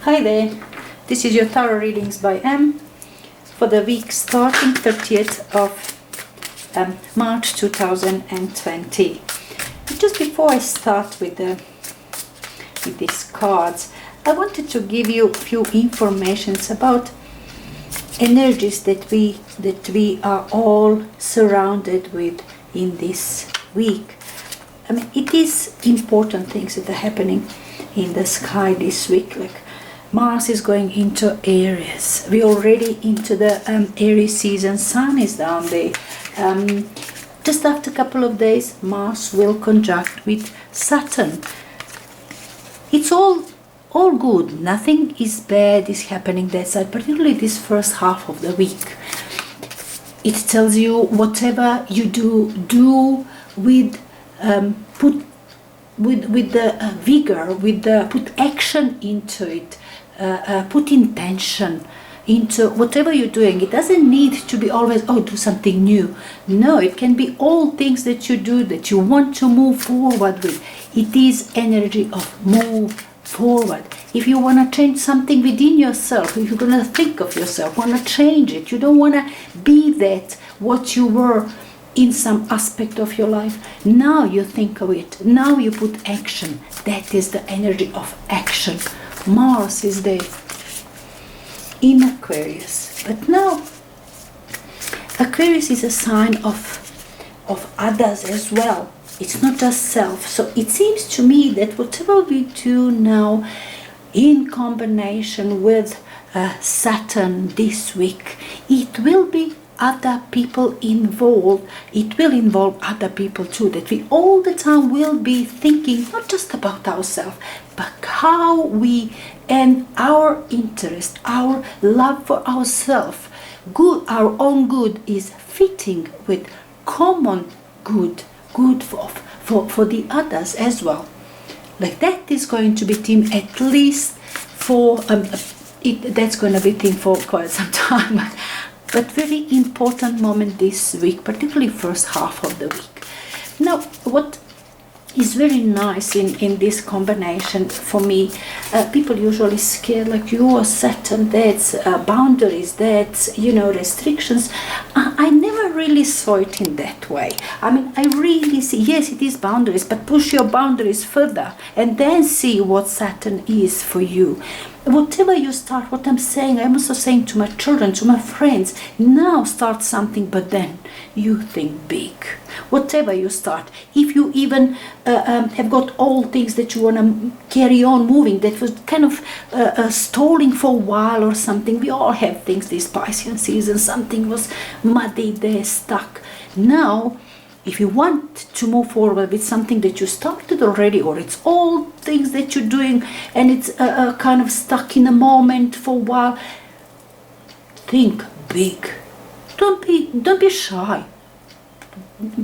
Hi there, this is your tarot readings by M for the week starting 30th of March 2020. Just before I start with these cards, I wanted to give you a few informations about energies that we are all surrounded with in this week. I mean, it is important things that are happening in the sky this week, like Mars is going into Aries. We're already into the Aries season. Sun is down there. Just after a couple of days, Mars will conjunct with Saturn. It's all good. Nothing is bad is happening that side, particularly this first half of the week. It tells you whatever you do with put the vigor, put action into it. Put intention into whatever you're doing. It doesn't need to be always, do something new. No, it can be all things that you do that you want to move forward with. It is energy of move forward. If you want to change something within yourself, if you're going to think of yourself, want to change it, you don't want to be that what you were in some aspect of your life. Now you think of it. Now you put action. That is the energy of action. Mars is there in Aquarius, but now Aquarius is a sign of others as well. It's not just self. So it seems to me that whatever we do now in combination with Saturn this week, it will be other people involved. It will involve other people too, that we all the time will be thinking not just about ourselves, but how we and our interest, our love for ourselves, good, our own good is fitting with common good for the others as well. Like that is going to be theme at least for that's going to be theme for quite some time. But very important moment this week, particularly first half of the week. Now, what is very nice in this combination for me, people usually scared like you are Saturn, that's boundaries, that's restrictions. I never really saw it in that way. I mean, I really see, yes, it is boundaries, but push your boundaries further and then see what Saturn is for you. Whatever you start, what I'm saying, I'm also saying to my children, to my friends, now start something, but then you think big. Whatever you start, if you even have got old things that you want to carry on moving, that was kind of stalling for a while or something. We all have things this Piscean season, something was muddy there, stuck. Now, if you want to move forward with something that you started already, or it's all things that you're doing and it's kind of stuck in a moment for a while, think big. Don't be shy.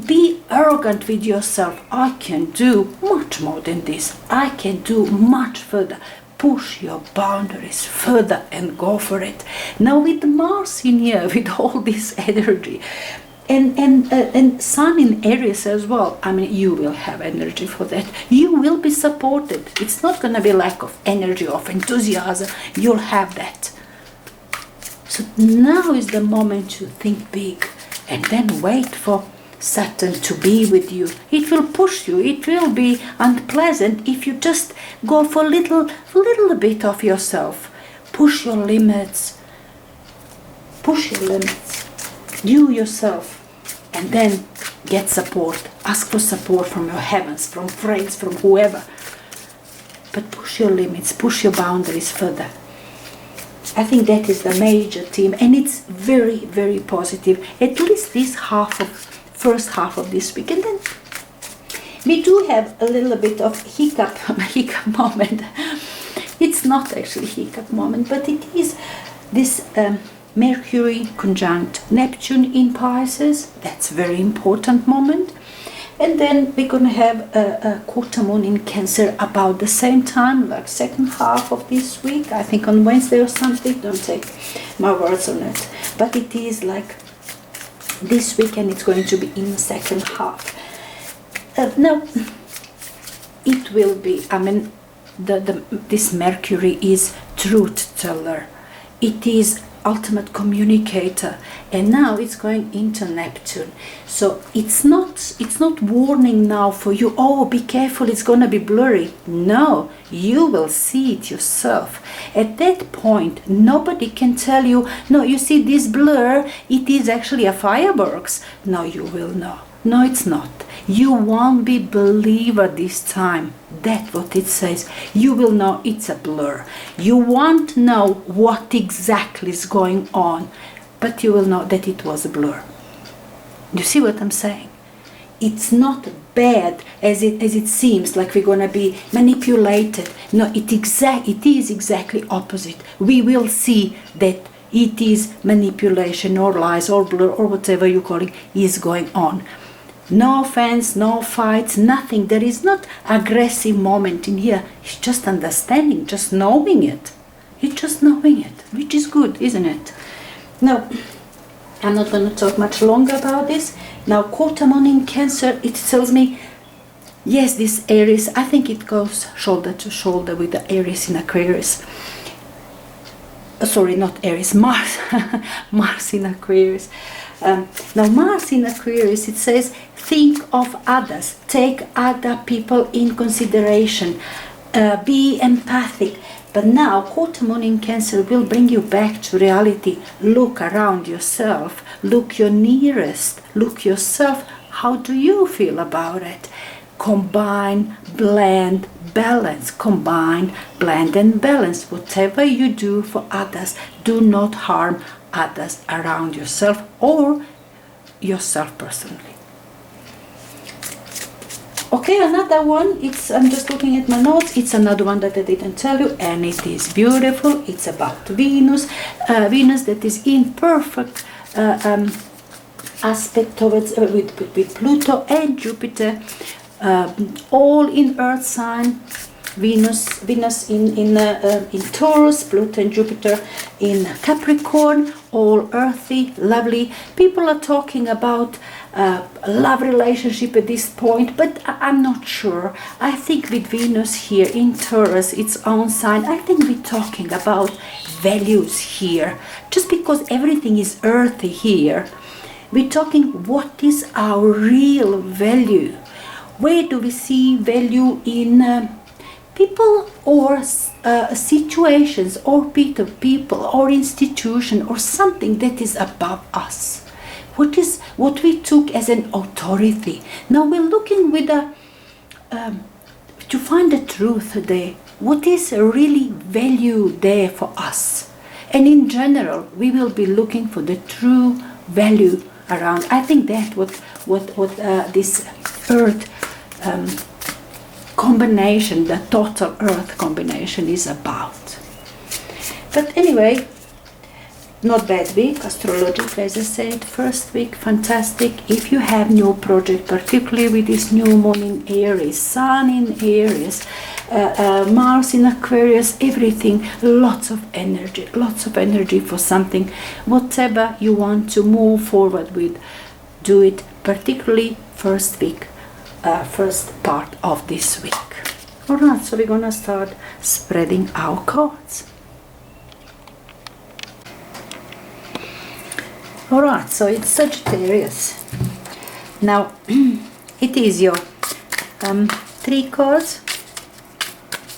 Be arrogant with yourself. I can do much more than this. I can do much further. Push your boundaries further and go for it. Now with Mars in here, with all this energy, and Sun in Aries as well, I mean, you will have energy for that. You will be supported. It's not going to be lack of energy, of enthusiasm. You'll have that. So now is the moment to think big and then wait for Saturn to be with you. It will push you. It will be unpleasant if you just go for a little bit of yourself. Push your limits. Push your limits. You yourself. And then get support. Ask for support from your heavens, from friends, from whoever. But push your limits, push your boundaries further. I think that is the major theme, and it's very, very positive. At least this first half of this week. And then we do have a little bit of hiccup moment. It's not actually hiccup moment, but it is this Mercury conjunct Neptune in Pisces. That's a very important moment. And then we're going to have a quarter moon in Cancer about the same time, like second half of this week. I think on Wednesday or something. Don't take my words on it. But it is like this weekend, it's going to be in the second half. Now, it will be, I mean, this Mercury is truth teller. It is ultimate communicator, and now it's going into Neptune. So it's not warning now for you, oh, be careful, it's going to be blurry. No, you will see it yourself. At that point, nobody can tell you, no, you see this blur, it is actually a fireworks. No, you will know. No, it's not. You won't be believer this time. That's what it says. You will know it's a blur. You won't know what exactly is going on, but you will know that it was a blur. You see what I'm saying? It's not bad as it seems, like we're gonna be manipulated. No, it is exactly opposite. We will see that it is manipulation or lies or blur or whatever you call it is going on. No offense, no fights, nothing. There is not aggressive moment in here. It's just understanding, just knowing it. It's just knowing it, which is good, isn't it? Now, I'm not going to talk much longer about this. Now, quarter moon in Cancer, it tells me, yes, this Aries, I think it goes shoulder to shoulder with the Aries in Aquarius. Sorry, not Aries, Mars. Mars in Aquarius. Now, Mars in Aquarius, it says, think of others, take other people in consideration, be empathic. But now, quarter moon in Cancer will bring you back to reality. Look around yourself, look your nearest, look yourself. How do you feel about it? Combine, blend, balance. Combine, blend and balance. Whatever you do for others, do not harm others around yourself or yourself personally. Okay, another one, I'm just looking at my notes, it's another one that I didn't tell you, and it is beautiful. It's about Venus, Venus that is in perfect aspect towards with Pluto and Jupiter, all in Earth sign. Venus in Taurus, Pluto and Jupiter in Capricorn, all earthy, lovely. People are talking about a love relationship at this point, but I'm not sure. I think with Venus here in Taurus, its own sign, I think we're talking about values here. Just because everything is earthy here, we're talking what is our real value. Where do we see value in people or situations or people or institution or something that is above us? What we took as an authority. Now we're looking with to find the truth there. What is really value there for us? And in general, we will be looking for the true value around. I think that what this Earth combination, the total Earth combination is about. But anyway, not bad week astrologically, as I said. First week, fantastic. If you have new project, particularly with this new moon in Aries, Sun in Aries, Mars in Aquarius, everything, lots of energy for something. Whatever you want to move forward with, do it, particularly first week. First part of this week. Alright, so we're gonna start spreading our cards. Alright, so it's Sagittarius. Now, it is your 3 cards,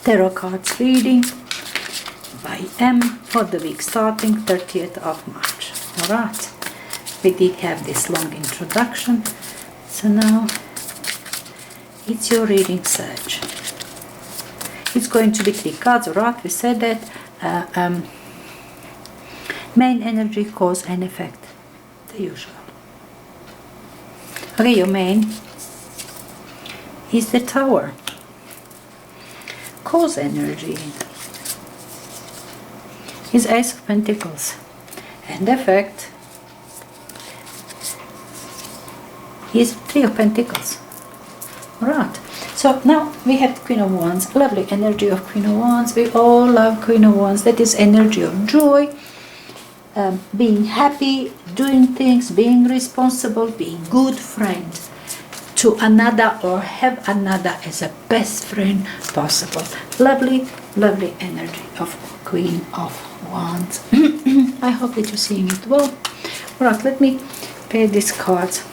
tarot cards reading by M for the week starting 30th of March. Alright, we did have this long introduction, so now it's your reading, Sag. It's going to be 3 cards, alright? We said that main energy, cause and effect, the usual. Okay, your main is the Tower. Cause energy is Ace of Pentacles, and effect is 3 of Pentacles. Right, so now we have Queen of Wands, lovely energy of Queen of Wands. We all love Queen of Wands. That is energy of joy, being happy, doing things, being responsible, being good friend. to another or have another as a best friend possible. Lovely, lovely energy of Queen of Wands. I hope that you're seeing it well. All right, let me pair these cards.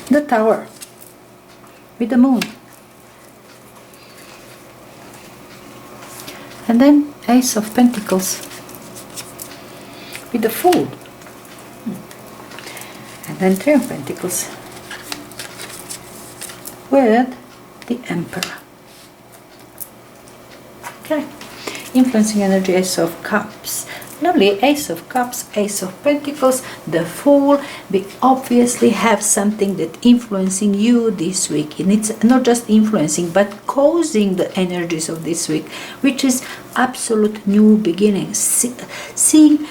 The Tower with the Moon. And then Ace of Pentacles with the Fool. And then Three of Pentacles with the Emperor. Okay. Influencing energy, Ace of Cups. Lovely. Ace of Cups, Ace of Pentacles, the Fool. We obviously have something that influencing you this week. And it's not just influencing, but causing the energies of this week, which is absolute new beginnings. Seeing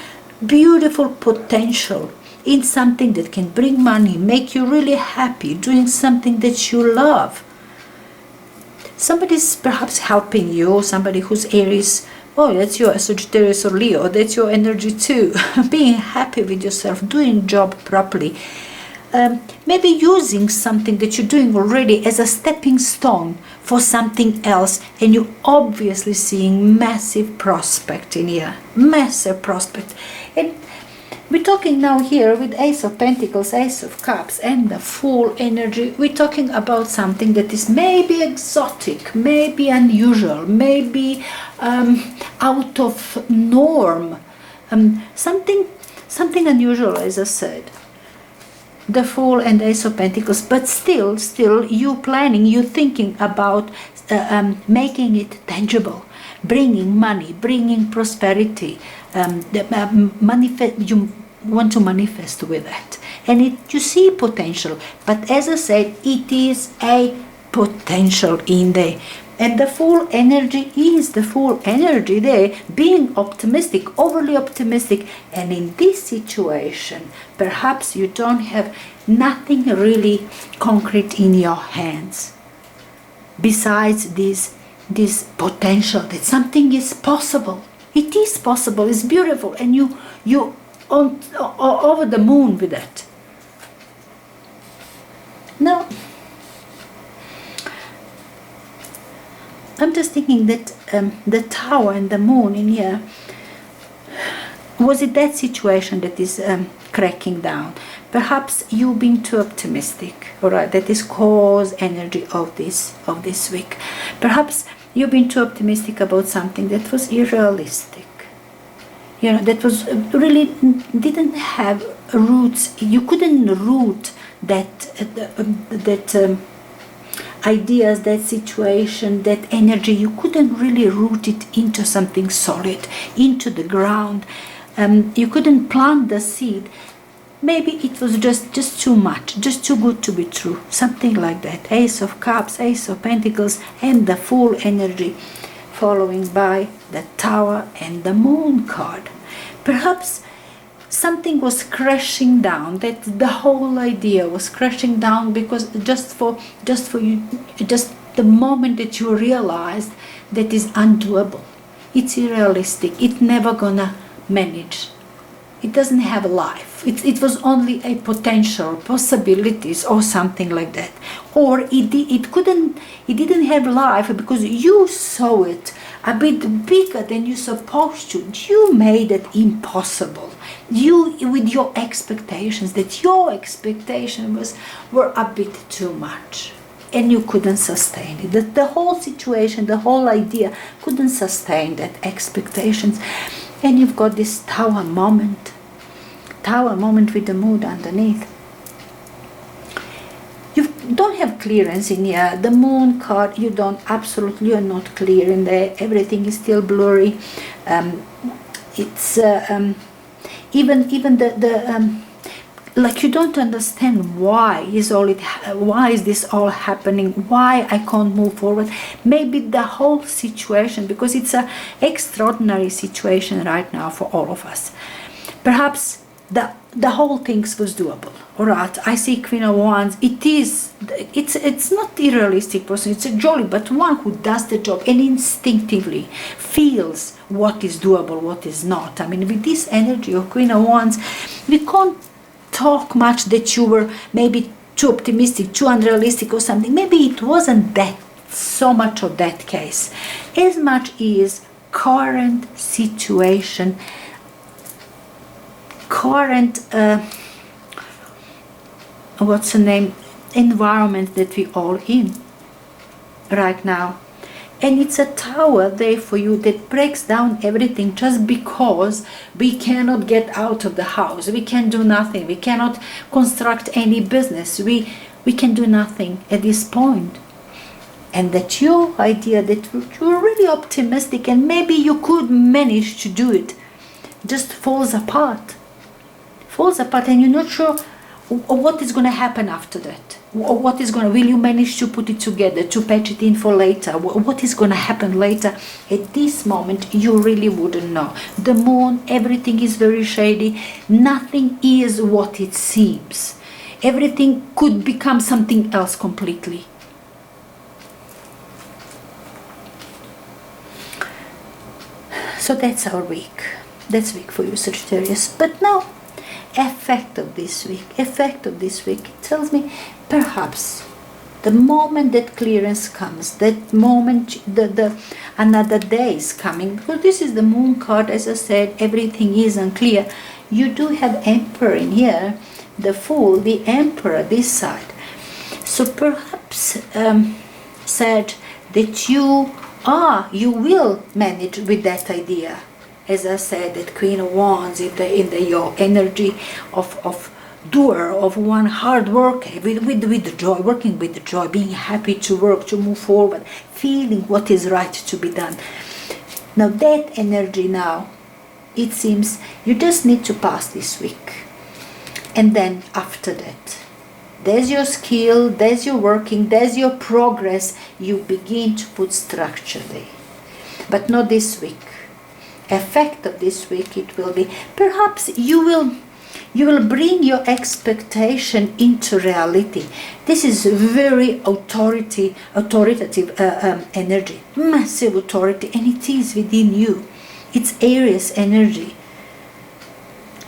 beautiful potential in something that can bring money, make you really happy, doing something that you love. Somebody's perhaps helping you, somebody whose Aries, oh, that's your Sagittarius or Leo, that's your energy too. Being happy with yourself, doing job properly. Maybe using something that you're doing already as a stepping stone for something else, and you're obviously seeing massive prospect in here. Massive prospect. And we're talking now here with Ace of Pentacles, Ace of Cups, and the Fool energy. We're talking about something that is maybe exotic, maybe unusual, maybe out of norm. Something unusual, as I said. The Fool and Ace of Pentacles, but still you planning, you thinking about making it tangible, bringing money, bringing prosperity. You want to manifest with that, and you see potential, but as I said, it is a potential in there. And the Fool energy is the Fool energy there, being optimistic, overly optimistic. And in this situation, perhaps you don't have nothing really concrete in your hands besides this potential that something is possible. It is possible, it's beautiful, and you over the moon with that. Now, I'm just thinking that the Tower and the Moon in here, was it that situation that is cracking down? Perhaps you've been too optimistic, all right? That is cause energy of this week. Perhaps you've been too optimistic about something that was unrealistic. You know, that was really didn't have roots. You couldn't root that ideas, that situation, that energy. You couldn't really root it into something solid, into the ground. You couldn't plant the seed. Maybe it was just too much, just too good to be true, something like that. Ace of Cups, Ace of Pentacles, and the Fool energy, following by the Tower and the Moon card. Perhaps something was crashing down, that the whole idea was crashing down because just for you, just the moment that you realized that is undoable, it's unrealistic, it's never gonna manage, it doesn't have a life. It was only a potential, possibilities or something like that. Or it didn't have life because you saw it a bit bigger than you're supposed to. You made it impossible. You, with your expectations, that your expectations were a bit too much. And you couldn't sustain it. The whole situation, the whole idea couldn't sustain that expectations. And you've got this Tower moment with the Moon underneath. You don't have clearance in here. The Moon card, you're not clear in there. Everything is still blurry. It's even the like you don't understand why is this all happening, why I can't move forward. Maybe the whole situation, because it's an extraordinary situation right now for all of us. Perhaps the whole thing was doable. All right, I see Queen of Wands. It's not unrealistic person. It's a jolly, but one who does the job and instinctively feels what is doable, what is not. I mean, with this energy of Queen of Wands, we can't talk much that you were maybe too optimistic, too unrealistic or something. Maybe it wasn't that so much of that case, as much as current situation, current what's the name, environment that we all in right now. And it's a tower there for you that breaks down everything just because we cannot get out of the house. We can do nothing. We cannot construct any business. We can do nothing at this point. And that your idea that you're really optimistic and maybe you could manage to do it just falls apart. Falls apart, and you're not sure what is going to happen after that. What is going to, will you manage to put it together, to patch it in for later? What is going to happen later? At this moment, you really wouldn't know. The moon, everything is very shady. Nothing is what it seems. Everything could become something else completely. So that's our week. That's week for you, Sagittarius. But now, effect of this week, it tells me perhaps the moment that clearance comes, that moment the another day is coming, because this is the moon card. As I said, everything is unclear. You do have Emperor in here, the Fool, the Emperor this side. So perhaps said that you will manage with that idea. As I said, that Queen of Wands in your energy of doer, of one hard worker, with the joy, working with the joy, being happy to work, to move forward, feeling what is right to be done. Now that energy now, it seems you just need to pass this week. And then after that, there's your skill, there's your working, there's your progress. You begin to put structure there. But not this week. Effect of this week, it will be perhaps you will bring your expectation into reality. This is very authoritative energy, massive authority, and it is within you. It's Aries energy,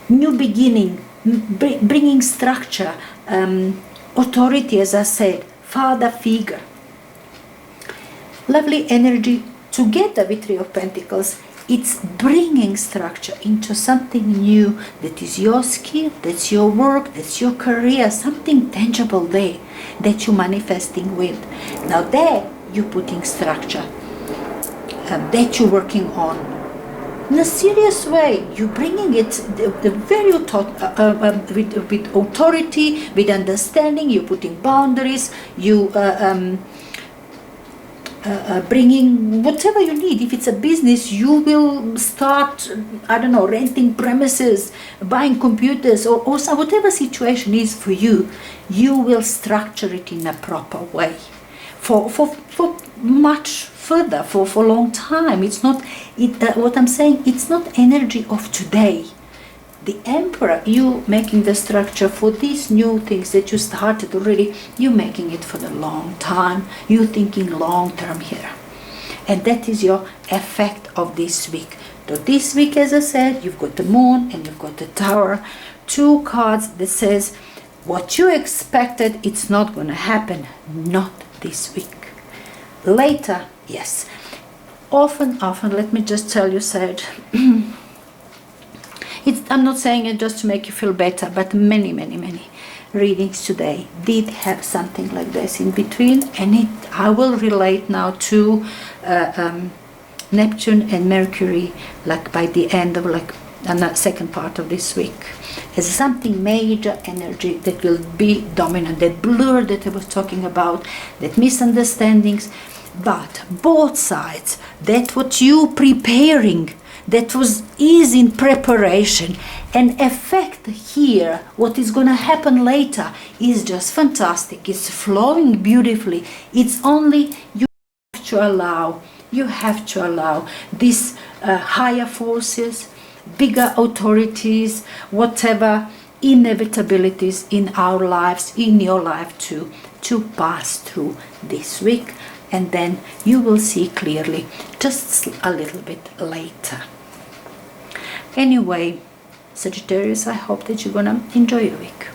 new beginning, bringing structure, authority, as I said, father figure, lovely energy together with Three of Pentacles. It's bringing structure into something new that is your skill, that's your work, that's your career, something tangible there that you're manifesting with. Now there you're putting structure that you're working on. In a serious way, you're bringing it very with authority, with understanding, you're putting boundaries, you bringing whatever you need. If it's a business, you will start, I don't know, renting premises, buying computers, or so, whatever situation is for you, you will structure it in a proper way for much further, for a long time. It's not, what I'm saying, it's not energy of today. The Emperor, you making the structure for these new things that you started already, you making it for the long time. You thinking long term here. And that is your effect of this week. So this week, as I said, you've got the Moon and you've got the Tower. Two cards that says what you expected, it's not going to happen. Not this week. Later, yes. Often, let me just tell you, Sag, I'm not saying it just to make you feel better, but many readings today did have something like this in between, and I will relate now to Neptune and Mercury, like by the end of the second part of this week, as something major energy that will be dominant, that blur that I was talking about, that misunderstandings, but both sides, that what you preparing, that is in preparation, and effect here, what is going to happen later is just fantastic. It's flowing beautifully. It's only you have to allow these higher forces, bigger authorities, whatever inevitabilities in our lives, in your life too, to pass through this week, and then you will see clearly just a little bit later. Anyway, Sagittarius, I hope that you're gonna enjoy your week.